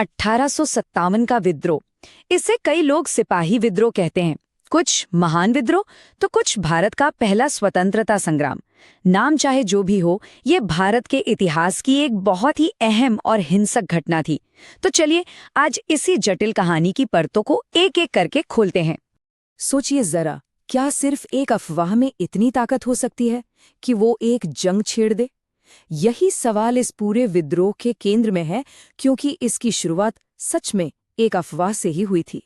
1857 का विद्रोह, इसे कई लोग सिपाही विद्रोह कहते हैं, कुछ महान विद्रोह तो कुछ भारत का पहला स्वतंत्रता संग्राम। नाम चाहे जो भी हो, ये भारत के इतिहास की एक बहुत ही अहम और हिंसक घटना थी। तो चलिए आज इसी जटिल कहानी की परतों को एक एक करके खोलते हैं। सोचिए जरा, क्या सिर्फ एक अफवाह में इतनी ताकत हो सकती है कि वो एक जंग छेड़ दे? यही सवाल इस पूरे विद्रोह के केंद्र में है, क्योंकि इसकी शुरुआत सच में एक अफवाह से ही हुई थी।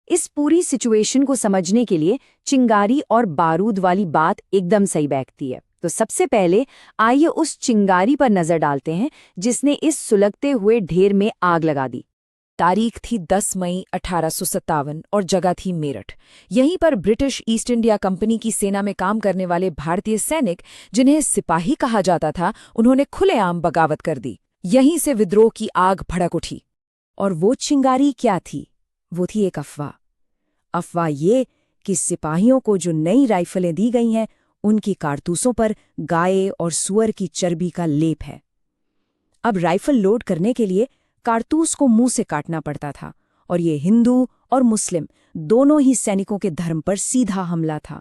इस पूरी सिचुएशन को समझने के लिए चिंगारी और बारूद वाली बात एकदम सही बैठती है। तो सबसे पहले आइए उस चिंगारी पर नजर डालते हैं जिसने इस सुलगते हुए ढेर में आग लगा दी। तारीख थी 10 मई 1857 और जगह थी मेरठ। यहीं पर ब्रिटिश ईस्ट इंडिया कंपनी की सेना में काम करने वाले भारतीय सैनिक, जिन्हें सिपाही कहा जाता था, उन्होंने खुलेआम बगावत कर दी। यहीं से विद्रोह की आग भड़क उठी। और वो चिंगारी क्या थी? वो थी एक अफवाह। अफवाह ये कि सिपाहियों को जो नई राइफलें दी गई हैं, उनकी कारतूसों पर गाय और सुअर की चर्बी का लेप है। अब राइफल लोड करने के लिए कारतूस को मुंह से काटना पड़ता था, और ये हिंदू और मुस्लिम दोनों ही सैनिकों के धर्म पर सीधा हमला था।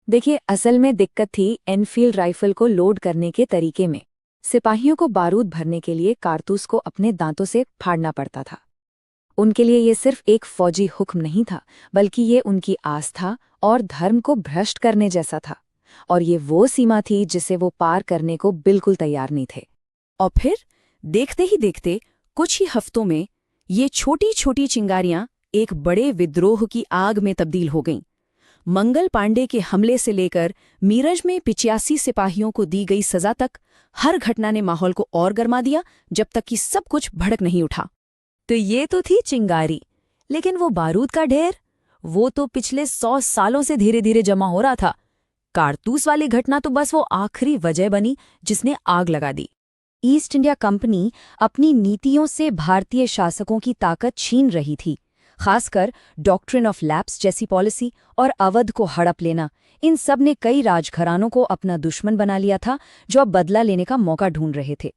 देखिए, असल में दिक्कत थी एनफील्ड राइफल को लोड करने के तरीके में। सिपाहियों को बारूद भरने के लिए कारतूस को अपने दांतों से फाड़ना पड़ता था। उनके लिए ये सिर्फ एक फौजी हुक्म नहीं था, बल्कि ये उनकी आस्था और धर्म को भ्रष्ट करने जैसा था, और ये वो सीमा थी जिसे वो पार करने को बिल्कुल तैयार नहीं थे। और फिर देखते ही देखते कुछ ही हफ्तों में ये छोटी छोटी चिंगारियां एक बड़े विद्रोह की आग में तब्दील हो गईं। मंगल पांडे के हमले से लेकर मीरज में 85 सिपाहियों को दी गई सजा तक, हर घटना ने माहौल को और गर्मा दिया, जब तक कि सब कुछ भड़क नहीं उठा। तो ये तो थी चिंगारी, लेकिन वो बारूद का ढेर, वो तो पिछले 100 सालों से धीरे धीरे जमा हो रहा था। कारतूस वाली घटना तो बस वो आखिरी वजह बनी जिसने आग लगा दी। ईस्ट इंडिया कंपनी अपनी नीतियों से भारतीय शासकों की ताकत छीन रही थी, खासकर डॉक्ट्रिन ऑफ लैप्स जैसी पॉलिसी और अवध को हड़प लेना। इन सब ने कई राजघरानों को अपना दुश्मन बना लिया था, जो अब बदला लेने का मौका ढूंढ रहे थे।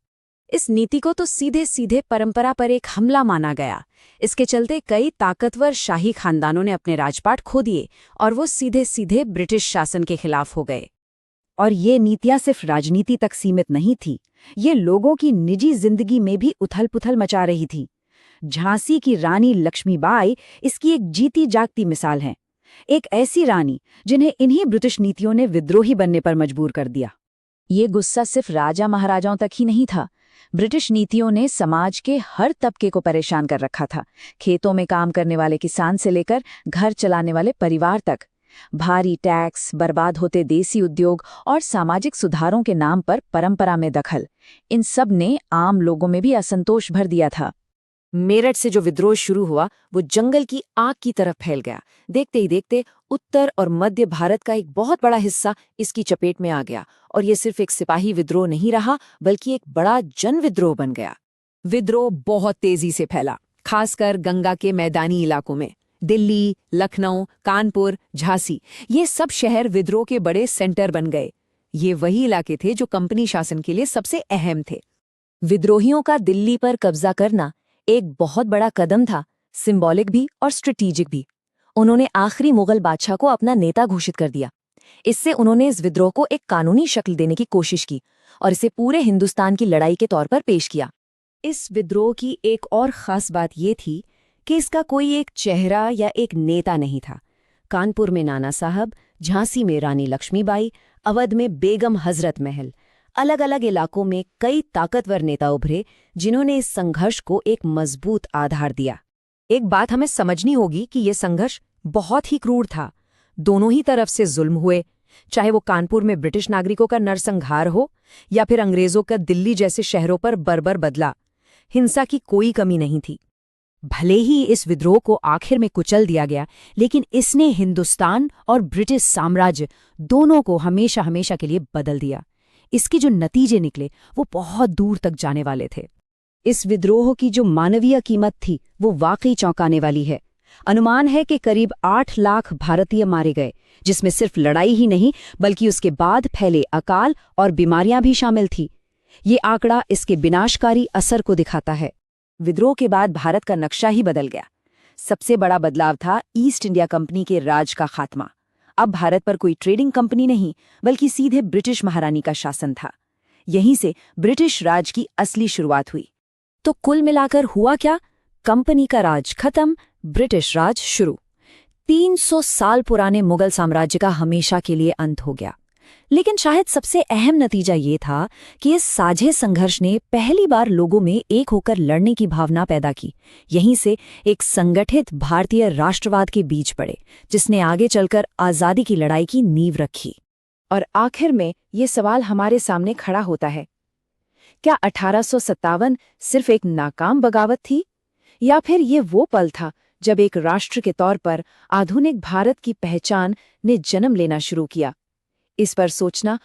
इस नीति को तो सीधे सीधे परंपरा पर एक हमला माना गया। इसके चलते कई ताकतवर शाही खानदानों ने अपने राजपाट खो दिए और वो सीधे सीधे ब्रिटिश शासन के खिलाफ हो गए। और ये नीतियां सिर्फ राजनीति तक सीमित नहीं थी, ये लोगों की निजी जिंदगी में भी उथल-पुथल मचा रही थी। झांसी की रानी लक्ष्मीबाई इसकी एक जीती जागती मिसाल है। एक ऐसी रानी जिन्हें इन्हीं ब्रिटिश नीतियों ने विद्रोही बनने पर मजबूर कर दिया। ये गुस्सा सिर्फ राजा महाराजाओं तक ही नहीं था। ब्रिटिश नीतियों ने समाज के हर तबके को परेशान कर रखा था। खेतों में काम करने वाले किसान से लेकर घर चलाने वाले परिवार तक। भारी टैक्स, बर्बाद होते देसी उद्योग और सामाजिक सुधारों के नाम पर परंपरा में दखल, इन सब ने आम लोगों में भी असंतोष भर दिया था। मेरठ से जो विद्रोह शुरू हुआ, वो जंगल की आग की तरफ फैल गया। देखते ही देखते उत्तर और मध्य भारत का एक बहुत बड़ा हिस्सा इसकी चपेट में आ गया, और ये सिर्फ एक सिपाही विद्रोह नहीं रहा, बल्कि एक बड़ा जन विद्रोह बन गया। विद्रोह बहुत तेजी से फैला, खासकर गंगा के मैदानी इलाकों में। दिल्ली, लखनऊ, कानपुर, झांसी, ये सब शहर विद्रोह के बड़े सेंटर बन गए। ये वही इलाके थे जो कंपनी शासन के लिए सबसे अहम थे। विद्रोहियों का दिल्ली पर कब्जा करना एक बहुत बड़ा कदम था, सिंबॉलिक भी और स्ट्रेटेजिक भी। उन्होंने आखिरी मुगल बादशाह को अपना नेता घोषित कर दिया। इससे उन्होंने इस विद्रोह को एक कानूनी शक्ल देने की कोशिश की और इसे पूरे हिंदुस्तान की लड़ाई के तौर पर पेश किया। इस विद्रोह की एक और खास बात ये थी कि इसका कोई एक चेहरा या एक नेता नहीं था। कानपुर में नाना साहब, झांसी में रानी लक्ष्मीबाई, अवध में बेगम हजरत महल, अलग अलग इलाकों में कई ताकतवर नेता उभरे जिन्होंने इस संघर्ष को एक मजबूत आधार दिया। एक बात हमें समझनी होगी कि यह संघर्ष बहुत ही क्रूर था। दोनों ही तरफ से जुल्म हुए, चाहे वो कानपुर में ब्रिटिश नागरिकों का नरसंहार हो या फिर अंग्रेजों का दिल्ली जैसे शहरों पर बर्बर बदला। हिंसा की कोई कमी नहीं थी। भले ही इस विद्रोह को आखिर में कुचल दिया गया, लेकिन इसने हिंदुस्तान और ब्रिटिश साम्राज्य दोनों को हमेशा हमेशा के लिए बदल दिया। इसके जो नतीजे निकले वो बहुत दूर तक जाने वाले थे। इस विद्रोह की जो मानवीय कीमत थी वो वाकई चौंकाने वाली है। अनुमान है कि करीब 8 लाख भारतीय मारे गए, जिसमें सिर्फ लड़ाई ही नहीं बल्कि उसके बाद फैले अकाल और बीमारियां भी शामिल थी। ये आंकड़ा इसके विनाशकारी असर को दिखाता है। विद्रोह के बाद भारत का नक्शा ही बदल गया। सबसे बड़ा बदलाव था ईस्ट इंडिया कंपनी के राज का खात्मा। अब भारत पर कोई ट्रेडिंग कंपनी नहीं, बल्कि सीधे ब्रिटिश महारानी का शासन था। यहीं से ब्रिटिश राज की असली शुरुआत हुई। तो कुल मिलाकर हुआ क्या? कंपनी का राज खत्म, ब्रिटिश राज शुरू। 300 साल पुराने मुगल साम्राज्य का हमेशा के लिए अंत हो गया। लेकिन शायद सबसे अहम नतीजा ये था कि इस साझे संघर्ष ने पहली बार लोगों में एक होकर लड़ने की भावना पैदा की। यहीं से एक संगठित भारतीय राष्ट्रवाद के बीज पड़े, जिसने आगे चलकर आज़ादी की लड़ाई की नींव रखी। और आखिर में ये सवाल हमारे सामने खड़ा होता है, क्या 1857 सिर्फ एक नाकाम बगावत थी, या फिर ये वो पल था जब एक राष्ट्र के तौर पर आधुनिक भारत की पहचान ने जन्म लेना शुरू किया? इस पर सोचना